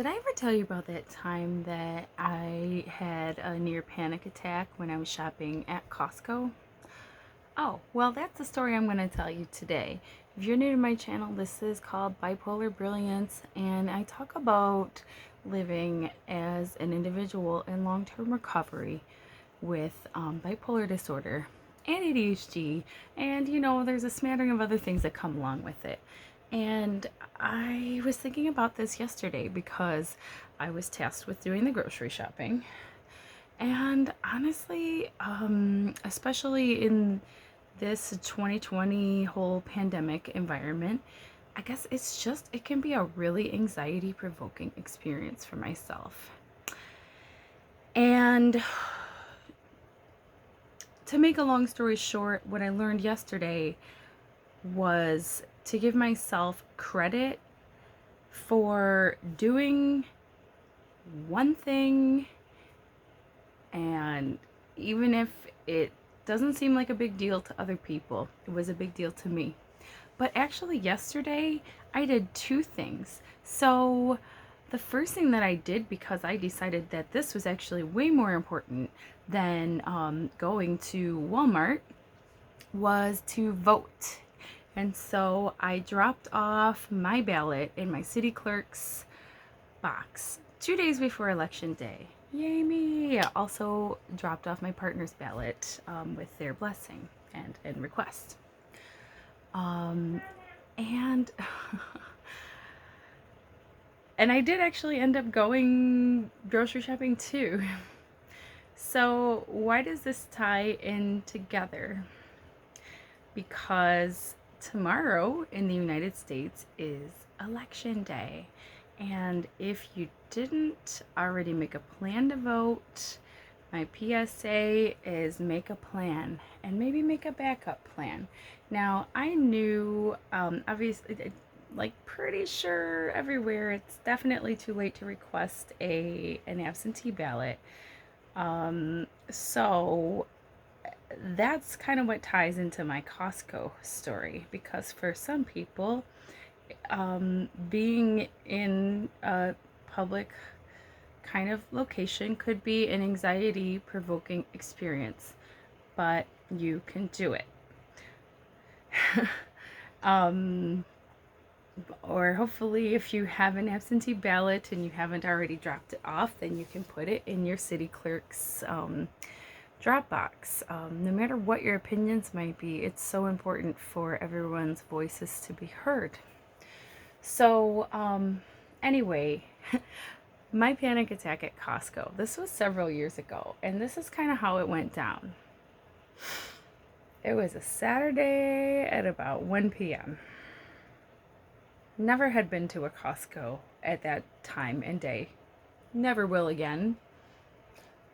Did I ever tell you about that time that I had a near panic attack when I was shopping at Costco? Oh, well, that's the story I'm going to tell you today. If you're new to my channel, this is called Bipolar Brilliance, and I talk about living as an individual in long term recovery with bipolar disorder and ADHD, and there's a smattering of other things that come along with it. And I was thinking about this yesterday because I was tasked with doing the grocery shopping. And honestly, especially in this 2020 whole pandemic environment, I guess it can be a really anxiety provoking experience for myself. And to make a long story short, what I learned yesterday was to give myself credit for doing one thing, and even if it doesn't seem like a big deal to other people, it was a big deal to me. But actually, yesterday I did two things. So, the first thing that I did, because I decided that this was actually way more important than going to Walmart, was to vote. And so I dropped off my ballot in my city clerk's box 2 days before election day. Yay me! I also dropped off my partner's ballot with their blessing and request. And and I did actually end up going grocery shopping too. So why does this tie in together? Because tomorrow in the United States is election day. And if you didn't already make a plan to vote, my PSA is make a plan and maybe make a backup plan. Now, I knew, obviously, like pretty sure everywhere, it's definitely too late to request an absentee ballot. So that's kind of what ties into my Costco story, because for some people, being in a public kind of location could be an anxiety provoking experience, but you can do it. Or hopefully, if you have an absentee ballot and you haven't already dropped it off, then you can put it in your city clerk's Dropbox. No matter what your opinions might be, it's so important for everyone's voices to be heard. So, anyway, my panic attack at Costco. This was several years ago, and this is kind of how it went down. It was a Saturday at about 1 p.m. Never had been to a Costco at that time and day. Never will again.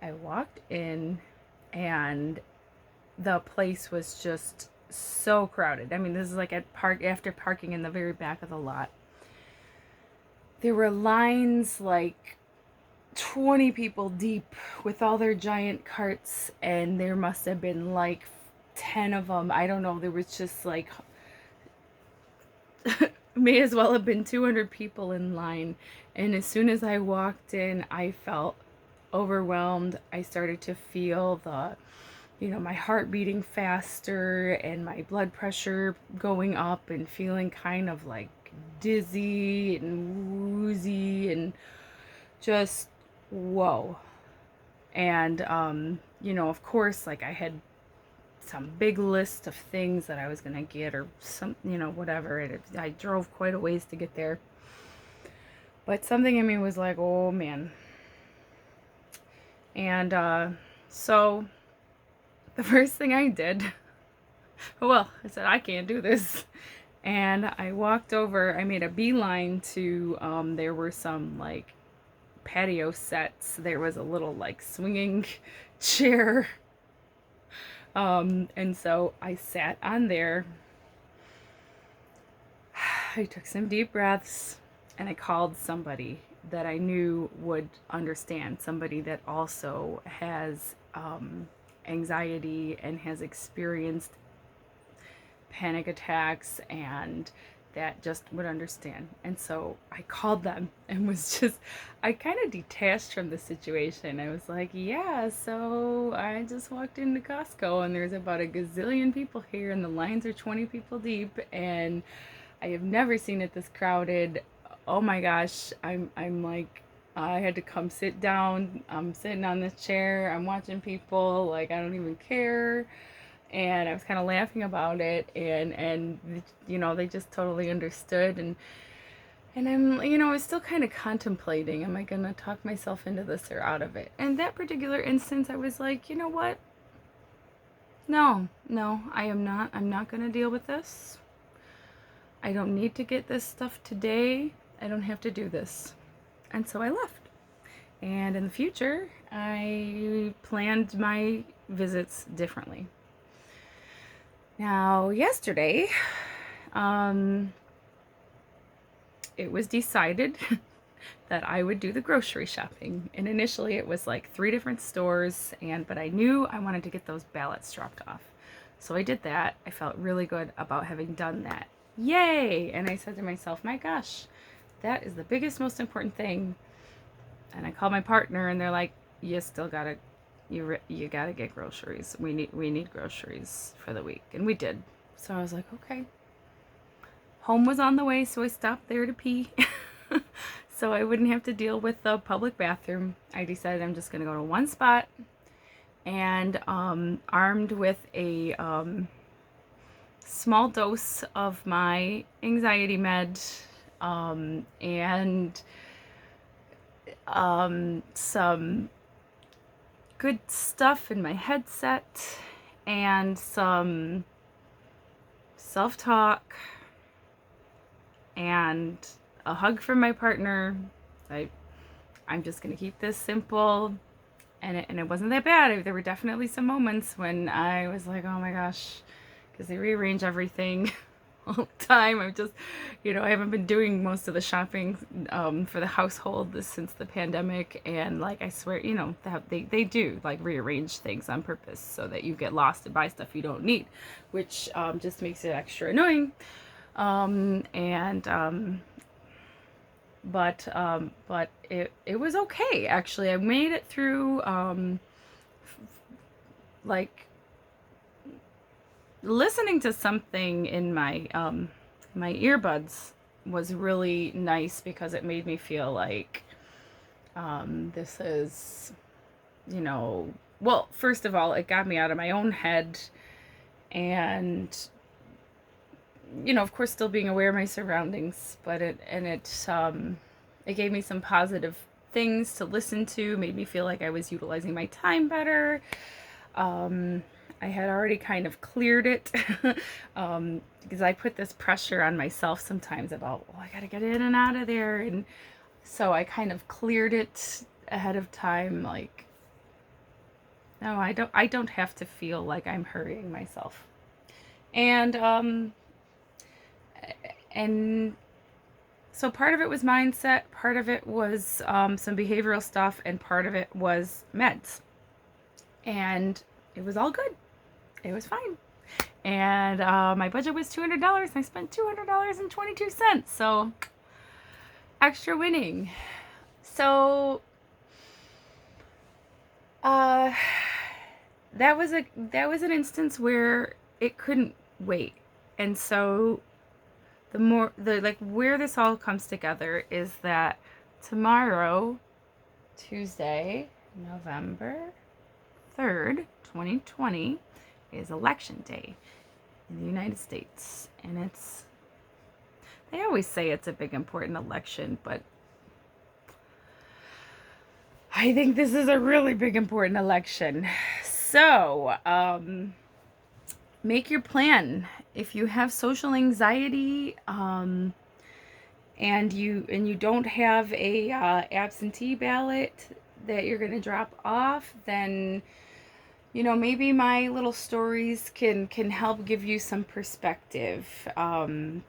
I walked in, and the place was just so crowded. I mean, this is like after parking in the very back of the lot. There were lines like 20 people deep with all their giant carts, and there must have been like 10 of them. I don't know. There was just like may as well have been 200 people in line. And as soon as I walked in, I felt overwhelmed. I started to feel my heart beating faster and my blood pressure going up and feeling kind of like dizzy and woozy and just whoa. And, of course, like I had some big list of things that I was going to get or some, whatever. I drove quite a ways to get there. But something in me was like, oh man. And so the first thing I did, I said, I can't do this. And I walked over, I made a beeline to, there were some like patio sets. There was a little like swinging chair. And so I sat on there. I took some deep breaths and I called somebody that I knew would understand, somebody that also has anxiety and has experienced panic attacks and that just would understand. And so I called them and was just, I kind of detached from the situation. I was like, yeah, so I just walked into Costco and there's about a gazillion people here and the lines are 20 people deep and I have never seen it this crowded. Oh my gosh, I'm like, I had to come sit down. I'm sitting on this chair. I'm watching people. Like, I don't even care. And I was kind of laughing about it, and they just totally understood. And I'm, I was still kind of contemplating, am I gonna talk myself into this or out of it? And that particular instance, I was like, you know what? No, I am not. I'm not gonna deal with this. I don't need to get this stuff today. I don't have to do this. And so I left. And in the future, I planned my visits differently. Now, yesterday, it was decided that I would do the grocery shopping. And initially it was like 3 different stores, but I knew I wanted to get those ballots dropped off. So I did that. I felt really good about having done that. Yay! And I said to myself, my gosh, that is the biggest, most important thing. And I called my partner and they're like, you still gotta, you gotta get groceries. We need groceries for the week. And we did. So I was like, okay. Home was on the way, so I stopped there to pee. So I wouldn't have to deal with the public bathroom. I decided I'm just gonna go to one spot, and armed with a small dose of my anxiety med, and some good stuff in my headset, and some self-talk, and a hug from my partner. I'm just gonna keep this simple, and it wasn't that bad. There were definitely some moments when I was like, oh my gosh, because they rearrange everything all the time. I'm just, I haven't been doing most of the shopping for the household since the pandemic, and like I swear, they do like rearrange things on purpose so that you get lost and buy stuff you don't need, which just makes it extra annoying. But it was okay, actually. I made it through, like listening to something in my my earbuds was really nice because it made me feel like this is, well, first of all, it got me out of my own head, and of course still being aware of my surroundings, but it gave me some positive things to listen to, made me feel like I was utilizing my time better. I had already kind of cleared it because I put this pressure on myself sometimes about, I gotta get in and out of there, and so I kind of cleared it ahead of time, like, no, I don't have to feel like I'm hurrying myself. And so part of it was mindset, part of it was some behavioral stuff, and part of it was meds. And it was all good. It was fine. And my budget was $200, and I spent $200.22. So extra winning. So that was an instance where it couldn't wait. And so where this all comes together is that tomorrow, Tuesday, November 3rd, 2020, is election day in the United States. And they always say it's a big important election, but I think this is a really big important election. So, make your plan. If you have social anxiety, and you don't have a absentee ballot that you're going to drop off, then maybe my little stories can help give you some perspective.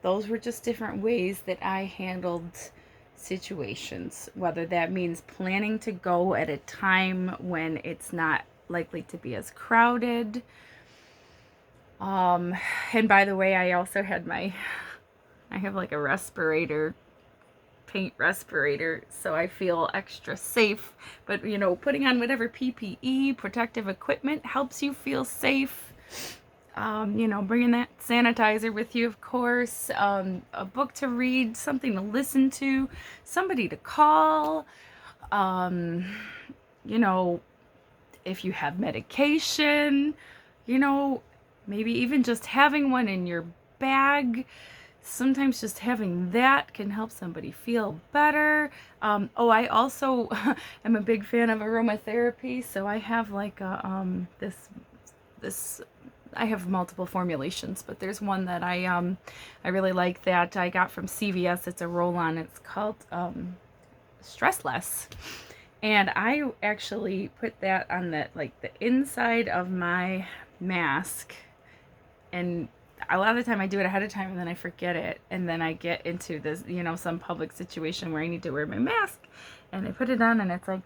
Those were just different ways that I handled situations, whether that means planning to go at a time when it's not likely to be as crowded. And by the way, I also had my I have like a respirator, paint respirator, so I feel extra safe. But you know, putting on whatever PPE, protective equipment, helps you feel safe. You know, bringing that sanitizer with you, of course, a book to read, something to listen to, somebody to call, you know, if you have medication, you know, maybe even just having one in your bag. Sometimes just having that can help somebody feel better. Oh, I also am a big fan of aromatherapy, so I have like a this I have multiple formulations, but there's one that I really like that I got from CVS. It's a roll-on. It's called Stress Less. And I actually put that on the inside of my mask, and a lot of the time I do it ahead of time and then I forget it, and then I get into this, you know, some public situation where I need to wear my mask, and I put it on and it's like,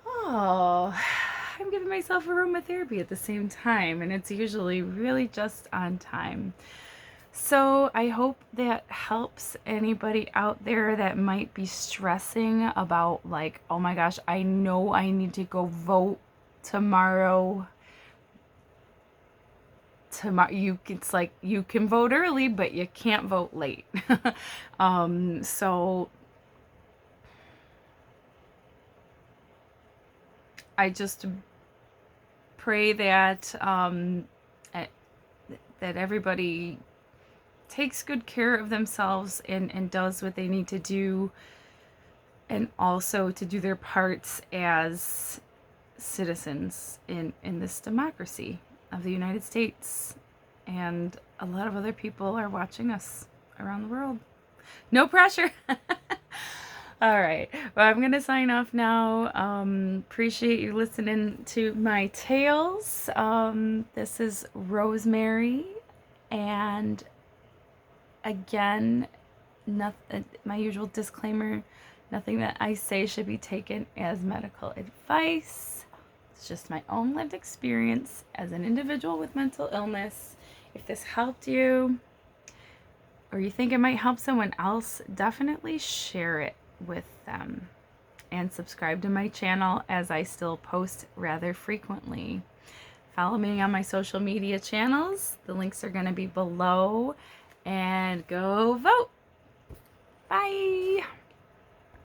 oh, I'm giving myself aromatherapy at the same time, and it's usually really just on time. So I hope that helps anybody out there that might be stressing about like, oh my gosh, I know I need to go vote tomorrow. It's like you can vote early, but you can't vote late. So I just pray that that everybody takes good care of themselves and does what they need to do, and also to do their parts as citizens in this democracy of the United States. And a lot of other people are watching us around the world. No pressure. All right. Well, I'm going to sign off now. Appreciate you listening to my tales. This is Rosemary. And again, my usual disclaimer, nothing that I say should be taken as medical advice. It's just my own lived experience as an individual with mental illness. If this helped you, or you think it might help someone else, definitely share it with them. And subscribe to my channel, as I still post rather frequently. Follow me on my social media channels. The links are going to be below. And go vote. Bye.